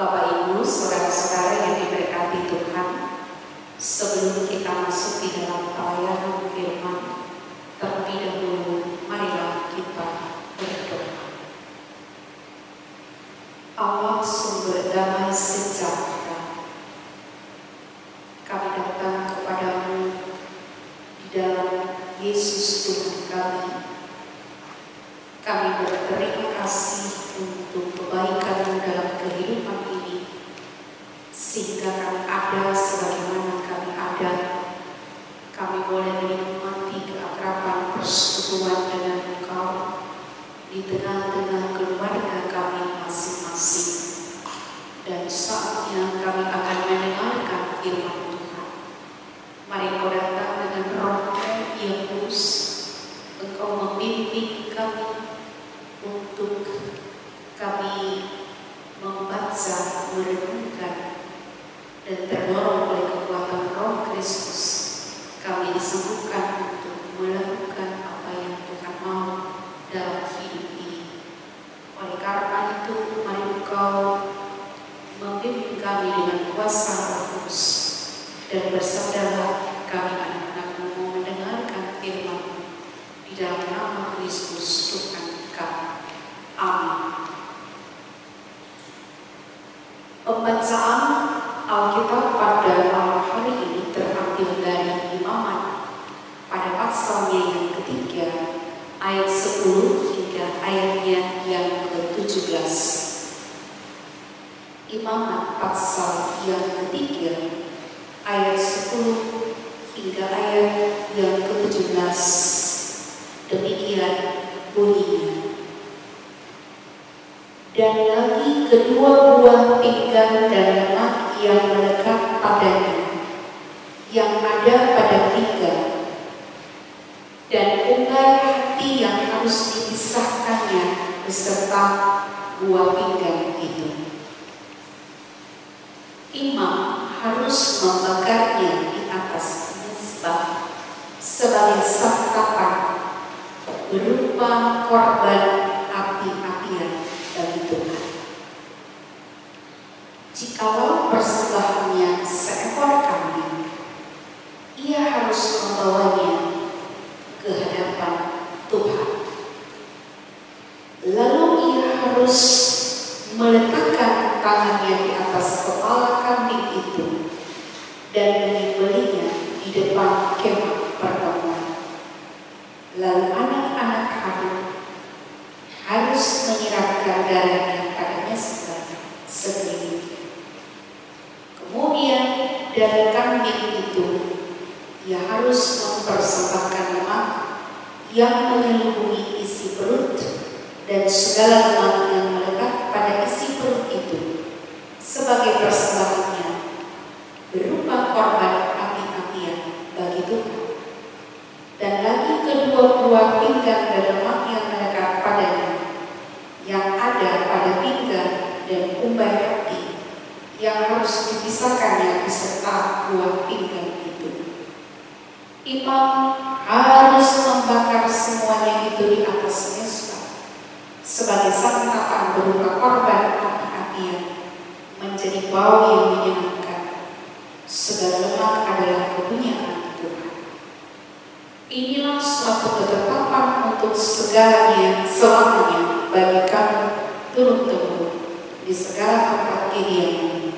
Bapak Ibu, saudara-saudara yang diberkati Tuhan, sebelum kita masuk di dalam pelayanan firman, terlebih dahulu marilah kita berdoa. Allah sumber damai sejahtera, kami datang kepadamu di dalam Yesus Tuhan kami. Kami berterima kasih untuk kebaikan dalam kehidupan ini, sehingga kami ada sebagaimana kami ada. Kami boleh menikmati keakraban persekutuan dengan Engkau di tengah-tengah keluarga kami masing-masing. Dan saatnya kami akan mendengarkan firman Tuhan. Mari Kau datang dengan roh-Mu yang kudus, Engkau membimbing kami untuk kami membaca, merenungkan, dan terdorong oleh kekuatan Roh Kristus, kami disembuhkan untuk melakukan apa yang Tuhan mau dalam hidup ini. Oleh karena itu, mari Engkau membimbing kami dengan kuasa Roh Kudus, dan bersabdalah kami anak-anak-Mu mendengarkan firman-Mu di dalam nama Kristus Tuhan kami. Amin. Pembacaan Alkitab pada malam hari ini terambil dari Imamat pada pasalnya yang ketiga, ayat 10 hingga ayatnya yang ke-17. Imamat pasal yang ketiga, ayat 10 hingga ayat yang ke-17. Demikian bunyinya. Dan lagi kedua buah pinggang dan lemak yang melekat padanya, yang ada pada pinggang, dan umbar hati yang harus dipisahkannya beserta buah pinggang itu. Imam harus membakarnya di atas mezbah sebagai santapan berupa korban api-apian bagi Tuhan. Jikalau persembahannya seekor kambing, ia harus membawanya ke hadapan Tuhan. Lalu ia harus meletakkan tangannya di atas kepala kambing itu dan menyembelihnya di depan kemah pertemuan. Lalu anak-anak Harun harus menyiramkan darahnya pada mezbah sekelilingnya. Kemudian dari kambing itu ia harus mempersembahkan lemak yang menyelubungi isi perut dan segala lemak yang melekat pada isi perut itu sebagai persembahannya berupa korban api-apian bagi Tuhan. Dan lagi kedua buah pinggang dan lemak yang melekat padanya, yang ada pada pinggang dan umbar hati, yang harus dipisahkannya beserta buah pinggang itu. Imam harus membakar semuanya itu di atas mezbah sebagai santapan berupa korban api-apian, menjadi bau yang menyenangkan. Segala lemak adalah kepunyaan Tuhan. Inilah suatu ketetapan untuk segalanya selamanya bagi kamu turun-temurun di segala tempat kediaman.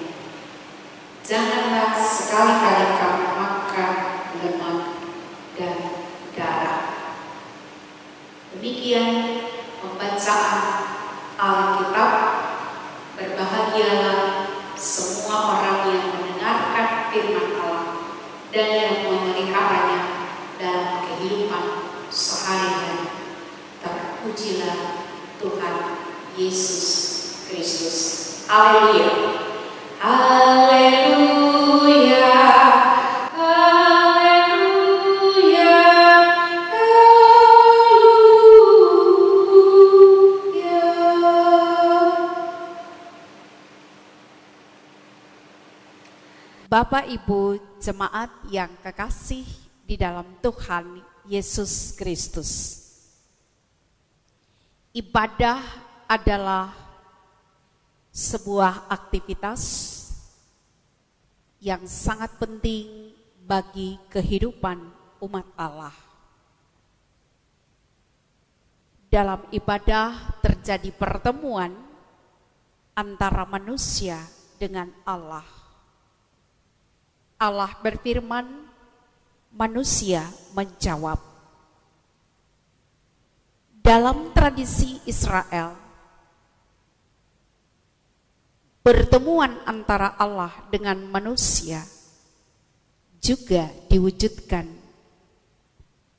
Janganlah sekali-kali kamu makan lemak dan darah. Demikian pembacaan Alkitab. Berbahagialah semua orang yang mendengarkan firman Allah dan yang memeliharanya dalam kehidupan sehari-hari. Terpujilah Tuhan Yesus Kristus. Haleluya. Haleluya. Haleluya. Haleluya. Bapak Ibu jemaat yang kekasih di dalam Tuhan Yesus Kristus, ibadah adalah sebuah aktivitas yang sangat penting bagi kehidupan umat Allah. Dalam ibadah terjadi pertemuan antara manusia dengan Allah. Allah berfirman, manusia menjawab. Dalam tradisi Israel, pertemuan antara Allah dengan manusia juga diwujudkan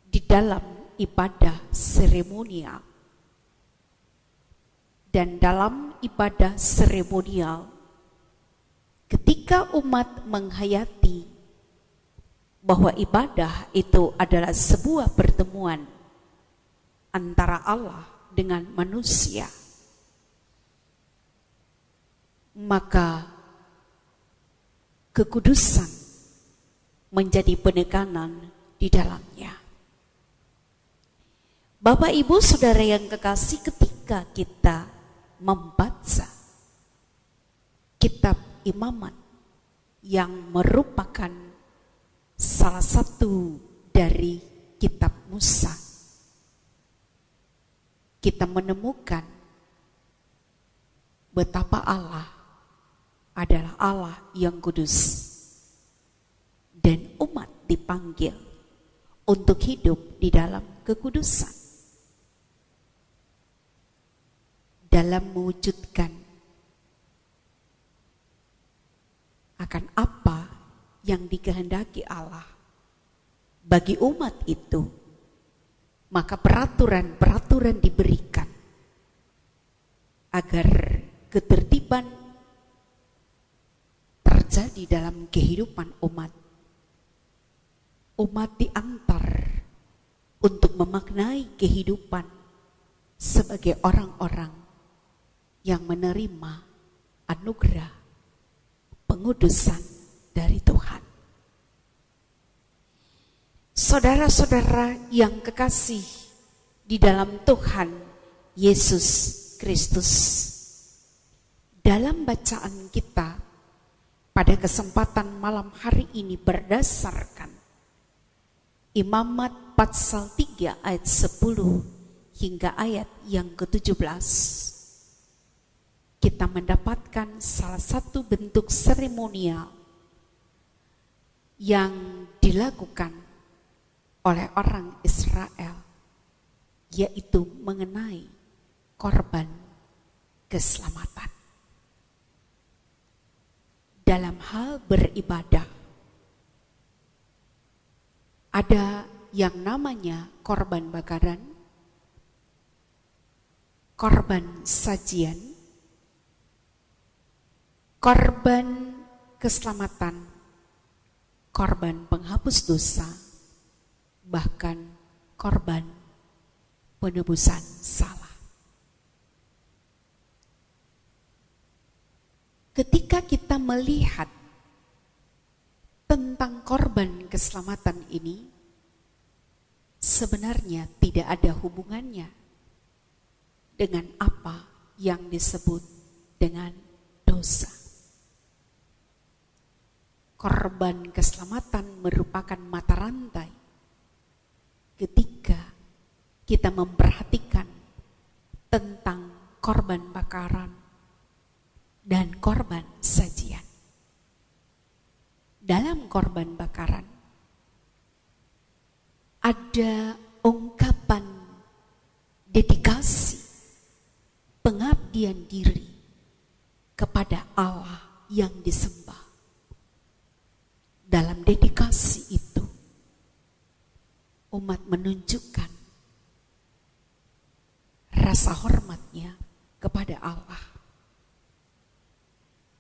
di dalam ibadah seremonial. Dan dalam ibadah seremonial, ketika umat menghayati bahwa ibadah itu adalah sebuah pertemuan antara Allah dengan manusia, maka kekudusan menjadi penekanan di dalamnya. Bapak, Ibu, Saudara yang kekasih, ketika kita membaca kitab Imamat yang merupakan salah satu dari kitab Musa, kita menemukan betapa Allah adalah Allah yang kudus dan umat dipanggil untuk hidup di dalam kekudusan, dalam mewujudkan akan apa yang dikehendaki Allah bagi umat itu. Maka peraturan-peraturan diberikan agar ketertiban terjadi dalam kehidupan umat. Umat diantar untuk memaknai kehidupan sebagai orang-orang yang menerima anugerah pengudusan dari Tuhan. Saudara-saudara yang kekasih di dalam Tuhan Yesus Kristus, dalam bacaan kita pada kesempatan malam hari ini berdasarkan Imamat pasal 3 ayat 10 hingga ayat yang ke-17, kita mendapatkan salah satu bentuk seremonial yang dilakukan oleh orang Israel, yaitu mengenai korban keselamatan. Dalam hal beribadah, ada yang namanya korban bakaran, korban sajian, korban keselamatan, korban penghapus dosa, bahkan korban penebusan salah. Ketika kita melihat tentang korban keselamatan ini, sebenarnya tidak ada hubungannya dengan apa yang disebut dengan dosa. Korban keselamatan merupakan mata rantai ketika kita memperhatikan tentang korban bakaran dan korban sajian. Dalam korban bakaran ada ungkapan dedikasi, pengabdian diri kepada Allah yang disembah. Dalam dedikasi itu, umat menunjukkan rasa hormatnya kepada Allah.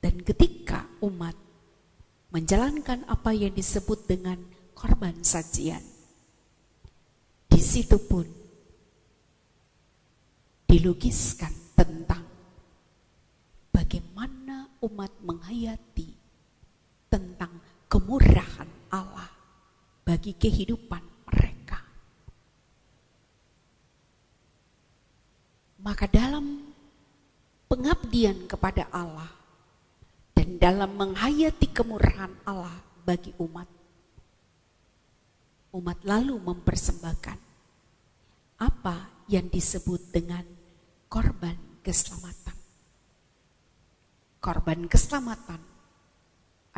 Dan ketika umat menjalankan apa yang disebut dengan korban sajian, di situ pun dilukiskan tentang bagaimana umat menghayati tentang kemurahan Allah bagi kehidupan mereka. Maka dalam pengabdian kepada Allah dan dalam menghayati kemurahan Allah bagi umat. Umat lalu mempersembahkan apa yang disebut dengan korban keselamatan. Korban keselamatan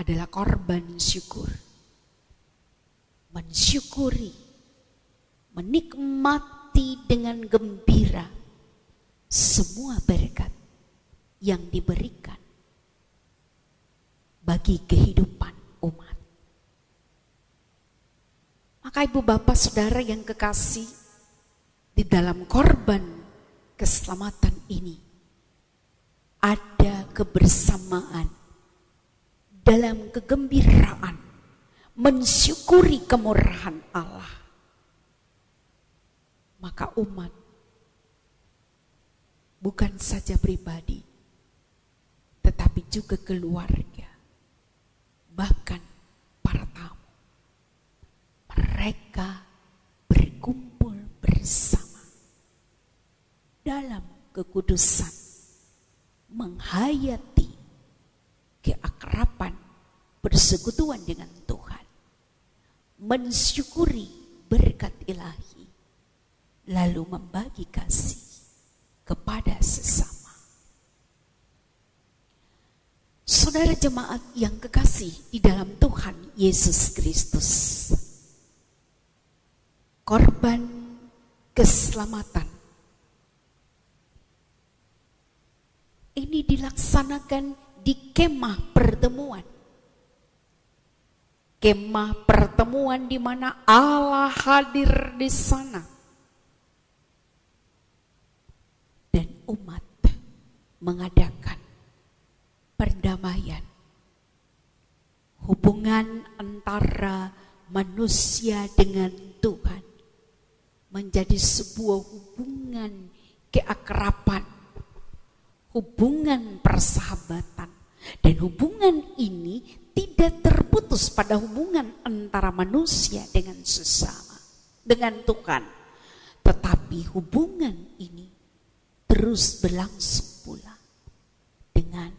adalah korban syukur. Mensyukuri, menikmati dengan gembira semua berkat yang diberikan bagi kehidupan umat. Maka ibu bapak saudara yang kekasih, di dalam korban keselamatan ini ada kebersamaan dalam kegembiraan mensyukuri kemurahan Allah. Maka umat bukan saja pribadi, tetapi juga keluarga, bahkan para tamu. Mereka berkumpul bersama dalam kekudusan, menghayati keakraban persekutuan dengan Tuhan, mensyukuri berkat ilahi, lalu membagi kasih kepada sesama. Saudara jemaat yang kekasih di dalam Tuhan Yesus Kristus, korban keselamatan ini dilaksanakan di kemah pertemuan. Kemah pertemuan di mana Allah hadir di sana. Dan umat mengadakan perdamaian. Hubungan antara manusia dengan Tuhan menjadi sebuah hubungan keakraban, hubungan persahabatan. Dan hubungan ini tidak terputus pada hubungan antara manusia dengan sesama, dengan Tuhan. Tetapi hubungan ini terus berlangsung pula dengan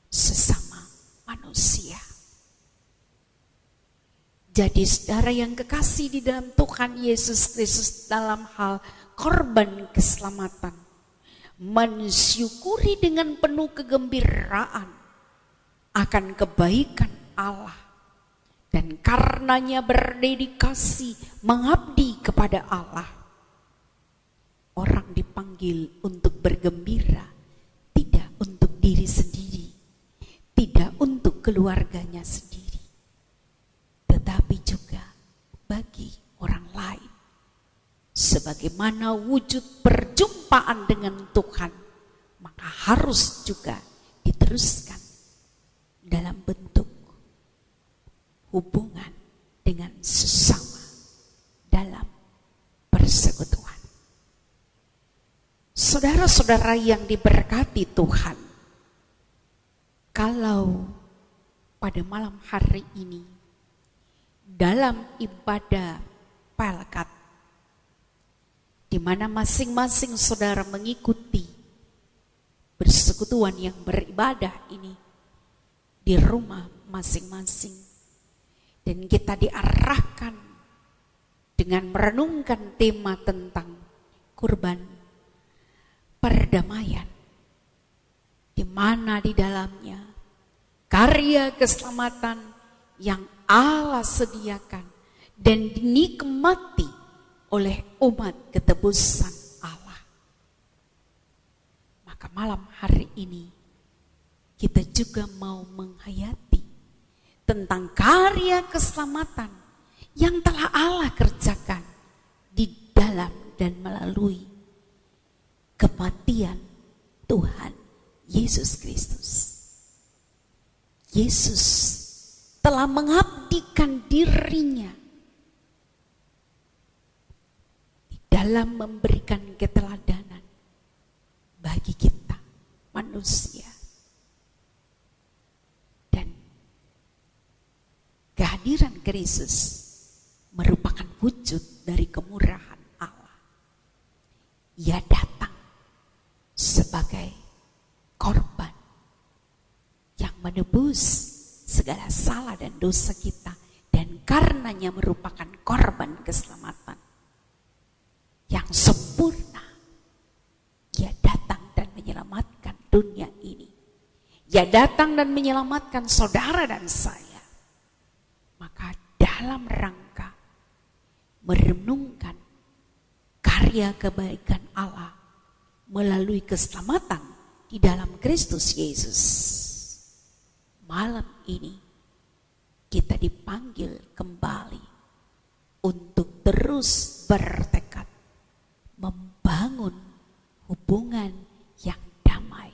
sesama manusia. Jadi saudara yang kekasih di dalam Tuhan Yesus Kristus, dalam hal korban keselamatan, mensyukuri dengan penuh kegembiraan akan kebaikan Allah, dan karenanya berdedikasi mengabdi kepada Allah. Orang dipanggil untuk bergembira, tidak untuk diri sendiri, tidak untuk keluarganya sendiri, tetapi juga bagi orang lain. Sebagaimana wujud perjumpaan dengan Tuhan, maka harus juga diteruskan dalam bentuk hubungan dengan sesama dalam persekutuan. Saudara-saudara yang diberkati Tuhan, kalau pada malam hari ini dalam ibadah Pelkat, di mana masing-masing saudara mengikuti persekutuan yang beribadah ini di rumah masing-masing, dan kita diarahkan dengan merenungkan tema tentang kurban perdamaian, di mana di dalamnya karya keselamatan yang Allah sediakan dan dinikmati oleh umat ketebusan Allah. Maka malam hari ini kita juga mau menghayati tentang karya keselamatan yang telah Allah kerjakan di dalam dan melalui kematian Tuhan Yesus Kristus. Yesus telah mengabdikan dirinya dalam memberikan keteladanan bagi kita manusia. Dan kehadiran Kristus merupakan wujud dari kemurahan Allah. Ia datang sebagai menebus segala salah dan dosa kita, dan karenanya merupakan korban keselamatan yang sempurna. Dia datang dan menyelamatkan dunia ini. Dia datang dan menyelamatkan saudara dan saya. Maka dalam rangka merenungkan karya kebaikan Allah melalui keselamatan di dalam Kristus Yesus, malam ini kita dipanggil kembali untuk terus bertekad membangun hubungan yang damai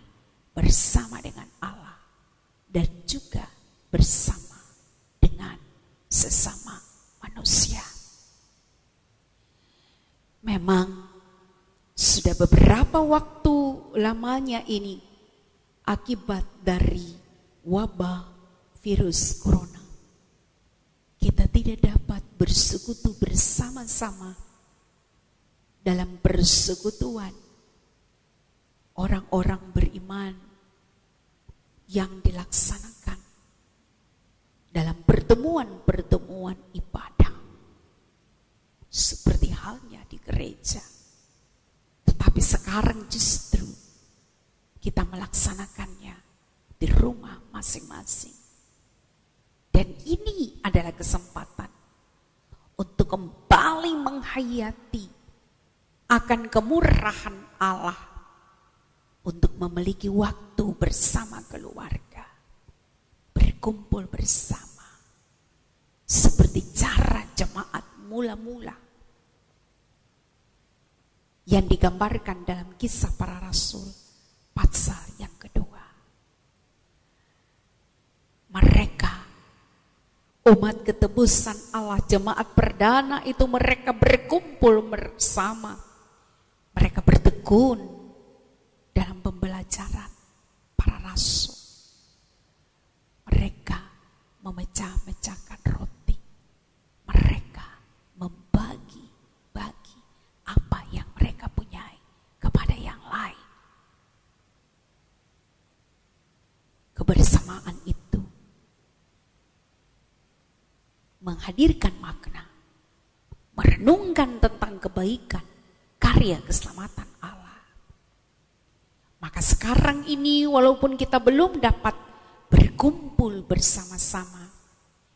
bersama dengan Allah dan juga bersama dengan sesama manusia. Memang sudah beberapa waktu lamanya ini akibat dari wabah virus corona, kita tidak dapat bersekutu bersama-sama dalam persekutuan orang-orang beriman yang dilaksanakan dalam pertemuan-pertemuan ibadah seperti halnya di gereja. Tetapi sekarang justru kita melaksanakannya di rumah masing-masing. Dan ini adalah kesempatan untuk kembali menghayati akan kemurahan Allah untuk memiliki waktu bersama keluarga, berkumpul bersama, seperti cara jemaat mula-mula yang digambarkan dalam Kisah Para Rasul pasal yang kedua. Mereka, umat ketebusan Allah, jemaat perdana itu, mereka berkumpul bersama. Mereka bertekun dalam pembelajaran para rasul. Mereka memecah-mecahkan roti. Mereka membagi-bagi apa yang mereka punyai kepada yang lain. Kebersamaan itu menghadirkan makna, merenungkan tentang kebaikan, karya keselamatan Allah. Maka sekarang ini walaupun kita belum dapat berkumpul bersama-sama,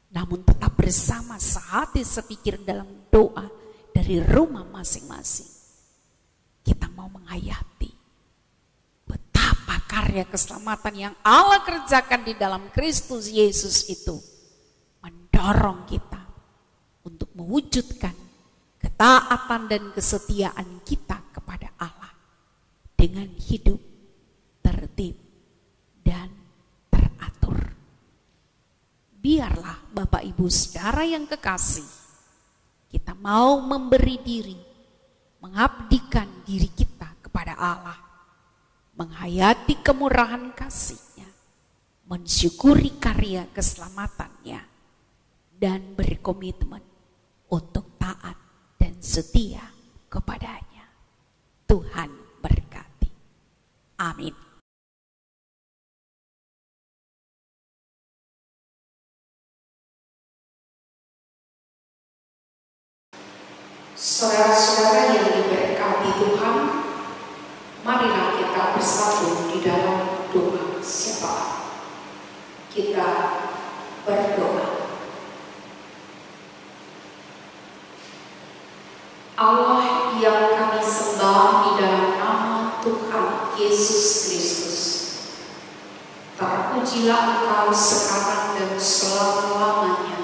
namun tetap bersama sehati sepikir dalam doa dari rumah masing-masing. Kita mau menghayati betapa karya keselamatan yang Allah kerjakan di dalam Kristus Yesus itu mendorong kita untuk mewujudkan ketaatan dan kesetiaan kita kepada Allah dengan hidup tertib dan teratur. Biarlah Bapak Ibu Saudara yang kekasih, kita mau memberi diri, mengabdikan diri kita kepada Allah, menghayati kemurahan kasih-Nya, mensyukuri karya keselamatannya, dan berkomitmen untuk taat dan setia kepadanya. Tuhan berkati. Amin. Saudara-saudara yang diberkati Tuhan, marilah kita bersatu di dalam doa syafaat. Kita berdoa. Allah yang kami sembah di dalam nama Tuhan Yesus Kristus, terpujilah Engkau sekarang dan selama-lamanya.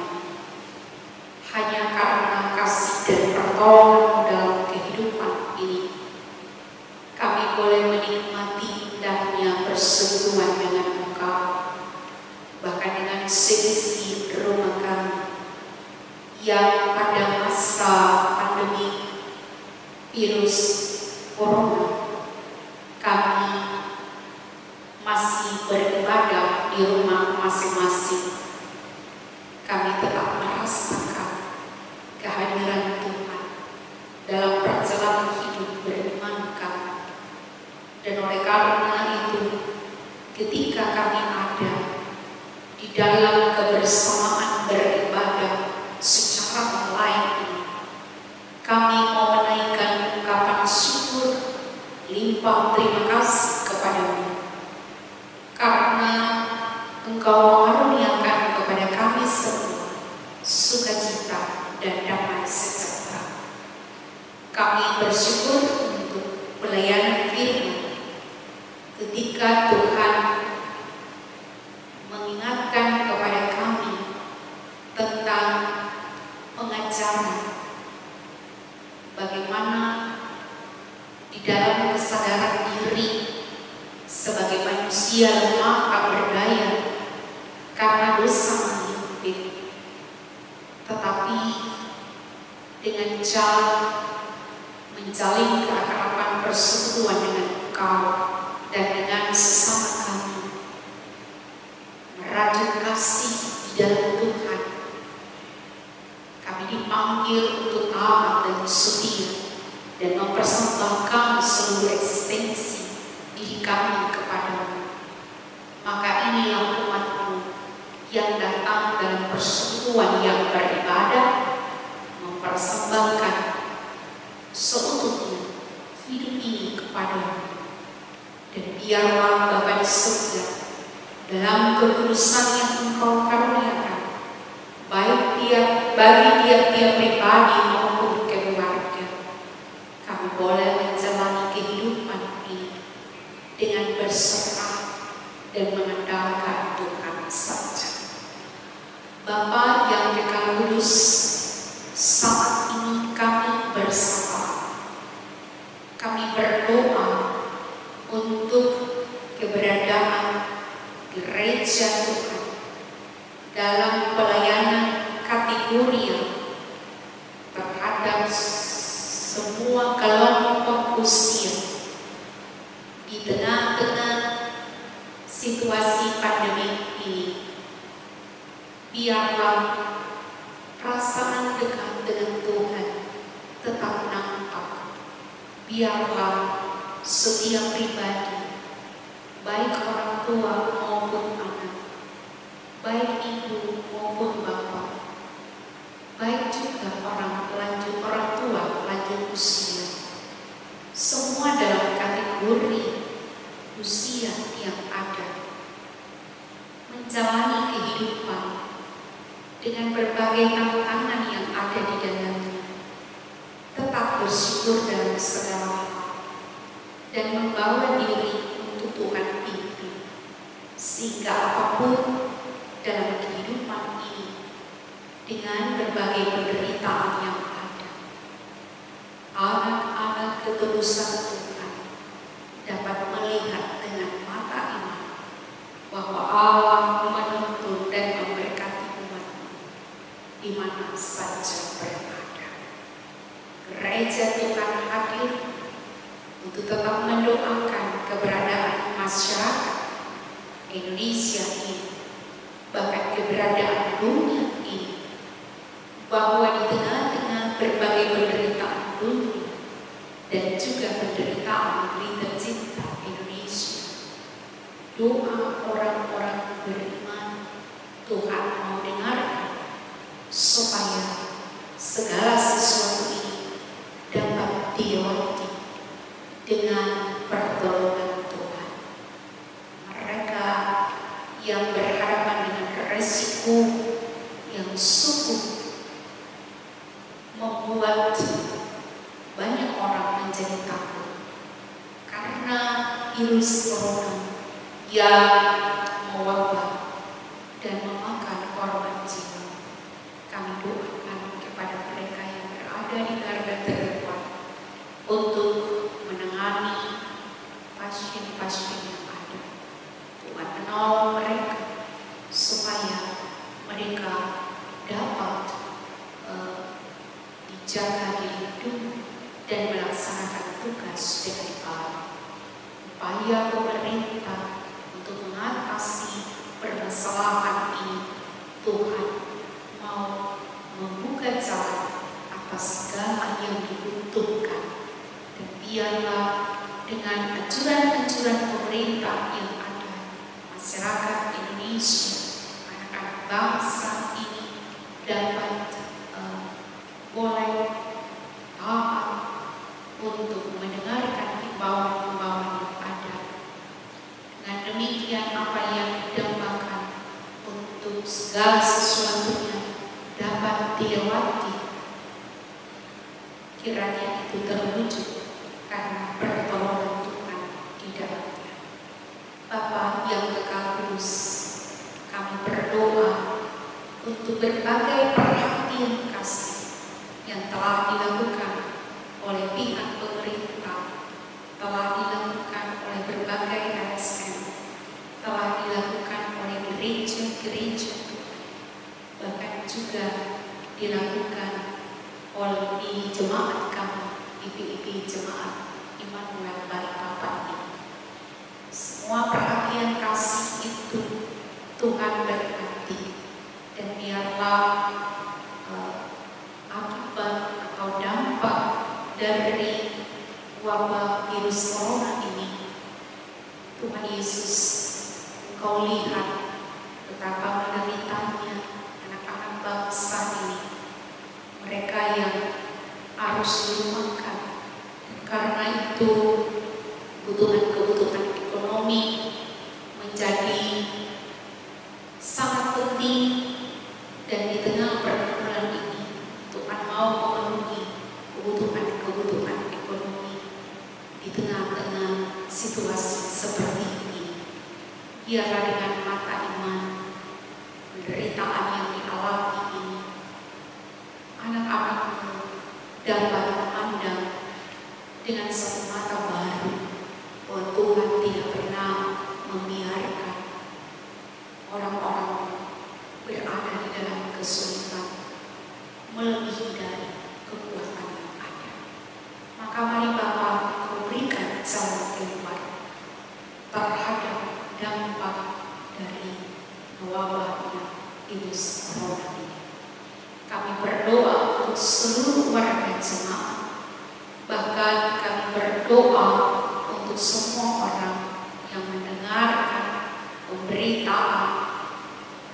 Hanya karena kasih dan pertolongan dalam kehidupan ini, kami boleh menikmati indahnya persekutuan dengan Engkau, bahkan dengan seisi rumah kami yang pada masa pandemi virus corona kami masih beribadah di rumah masing-masing. Kami tetap merasakan kehadiran Tuhan dalam perjalanan hidup beriman kami. Dan oleh karena itu, ketika kami ada di dalam kebersamaan beribadah secara online ini. Kami mau menaikkan ungkapan syukur limpah terima kasih kepadamu karena Engkau mengaruniakan kepada kami semua sukacita dan damai sejahtera. Kami bersyukur untuk pelayanan firman ketika Tuhan mengingatkan kepada kami tentang pengajaran bagaimana di dalam kesadaran diri sebagai manusia lemah tak berdaya karena dosa menghimpit, tetapi dengan cara menjalin keakraban persekutuan dengan Engkau dan dengan sesama kami, merajut kasih di dalam Tuhan, kami dipanggil untuk taat dan setia dan mempersembahkan seluruh eksistensi diri kami kepadamu. Maka inilah umat-Mu yang datang dalam persekutuan yang beribadah, mempersembahkan seutuhnya hidup ini kepadamu. Dan biarlah Bapa di surga dalam kekudusan yang Engkau karuniakan, baik bagi tiap-tiap pribadi maupun keluarga, kami boleh menjalani kehidupan ini dengan berserah dan mengandalkan Tuhan saja. Bapa yang kekal kudus, saat ini kami bersama. Kami berdoa untuk keberadaan gereja Tuhan dalam pelayanan kategori terhadap semua kelompok usia di tengah-tengah situasi pandemi ini. Biarlah perasaan dekat dengan Tuhan tetap nampak. Biarlah setiap pribadi, baik orang tua maupun anak, baik ibu maupun bapak, baik juga orang tua lanjut usia, semua dalam kategori usia yang ada, menjalani kehidupan dengan berbagai tantangan yang ada di dalamnya, tetap bersyukur dalam segala hal dan membawa diri untuk Tuhan pimpin, sehingga apapun dalam kehidupan ini dengan berbagai penderitaan yang ada, anak-anak ketulusan Tuhan dapat melihat dengan mata iman bahwa Allah menuntun dan memberkati umat di mana saja berada. Gereja Tuhan hadir untuk tetap mendoakan keberadaan masyarakat Indonesia ini, bahkan keberadaan dunia ini, bahwa di tengah-tengah berbagai penderitaan dunia dan juga penderitaan berita cinta Indonesia, doa orang-orang beriman Tuhan mau dengarkan supaya segala sesuatu ini dapat dilewati dengan pertolongan Tuhan. Mereka yang berhadapan dengan resiko yang sungguh membuat banyak orang menjadi takut karena virus corona yang mewabah dan memakan korban jiwa. Kami doakan kepada mereka yang berada di garda terdepan untuk menangani pasien-pasien yang ada. Tuhan menolong mereka supaya mereka dapat dijaga, dilindungi dan melaksanakan tugas dengan baik. Upaya pemerintah untuk mengatasi permasalahan ini, Tuhan mau membuka jalan atas segala yang dibutuhkan. Dan biarlah dengan anjuran-anjuran pemerintah yang ada, masyarakat Indonesia, demikian apa yang didambakan untuk segala sesuatunya dapat dilewati, kiranya itu terwujud karena pertolongan Tuhan di dalamnya. Bapa yang kekal kudus, kami berdoa untuk berbagai perhatian kasih yang telah dilakukan oleh pihak pemerintah, telah dilakukan oleh berbagai ASN, telah dilakukan oleh gereja-gereja Tuhan, bahkan juga dilakukan oleh di jemaat kami, IPIP Jemaat Immanuel Balikpapan ini. Semua perhatian kasih itu Tuhan berkati, dan biarlah akibat atau dampak dari wabah virus corona ini, Tuhan Yesus, Engkau lihat betapa menderitanya anak-anak bangsa ini, mereka yang harus dirumahkan. Karena itu kebutuhan-kebutuhan ekonomi menjadi sangat penting, dan di tengah pergumulan ini Tuhan mau memenuhi kebutuhan-kebutuhan ekonomi di tengah-tengah situasi seperti ini. Biarlah dengan mata iman penderitaan yang dialami ini, anak-anakmu dapat memandang dengan satu mata baru bahwa Tuhan tidak pernah membiarkan orang-orang berada di dalam kesulitan melebihi dari kekuatan yang ada. Maka mari Bapa, Kau berikan jalan keluar terhadap dampak dari wabahnya virus corona ini. Kami berdoa untuk seluruh warga jemaat, bahkan kami berdoa untuk semua orang yang mendengarkan pemberitaan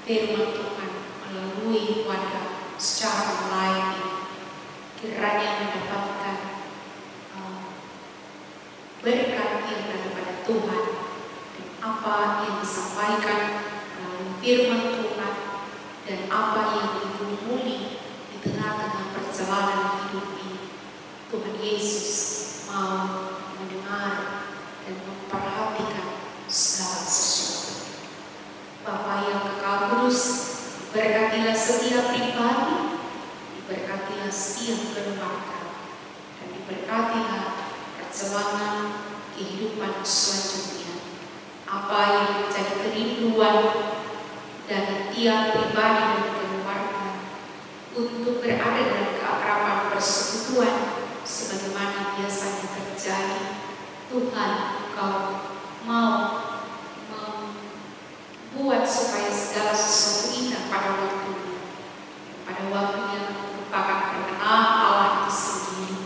firman Tuhan melalui wadah secara online ini, kiranya mendapatkan berkat yang daripada Tuhan, dan apa yang disampaikan melalui firman Tuhan dan apa yang digumuli di tengah-tengah perjalanan hidup ini, Tuhan Yesus mau mendengar dan memperhatikan segala sesuatu. Bapa yang kekal kudus, berkatilah setiap pribadi, diberkatilah setiap keluarga, dan diberkatilah perjalanan kehidupan selanjutnya. Apa yang menjadi kerinduan dari tiap pribadi dan keluarga untuk berada dalam keakraban persekutuan sebagaimana biasanya terjadi, Tuhan Engkau mau membuat supaya segala sesuatu indah pada waktunya, pada waktunya merupakan perkenan Allah itu sendiri.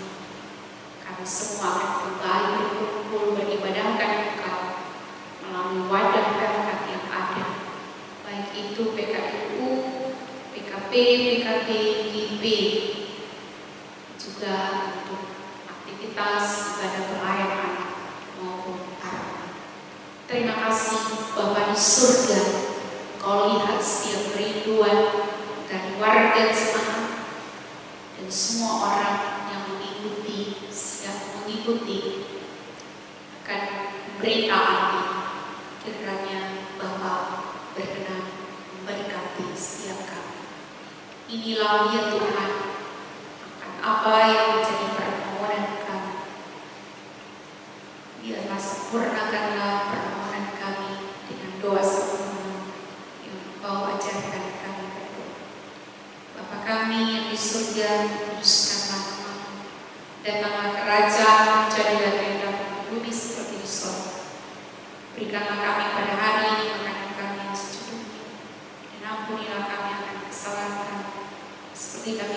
Kami semua akan kembali berkumpul beribadahkan Engkau melalui wadah berkat yang ada, baik itu PKIU, PKP, PKB, GP, juga untuk aktivitas ibadah pelayanan maupun taruna. Terima kasih Bapa di surga, Kau lihat setiap kerinduan dari warga jemaat dan semua orang yang mengikuti akan pemberitaan ini. Kiranya Bapa berkenan memberkati setiap kami. Inilah ya Tuhan, akan apa yang menjadi permohonan kami. Biarlah sempurnakanlah permohonan kami dengan doa sempurna yang Engkau ajarkan kami berdoa. Bapa kami yang di surga, kuduskanlah nama-Mu, datanglah kerajaan, jadilah kehendak-Mu di bumi seperti di surga. Berikanlah kami pada hari ini makanan kami yang secukupnya, dan ampunilah kami akan kesalahan kami, seperti kami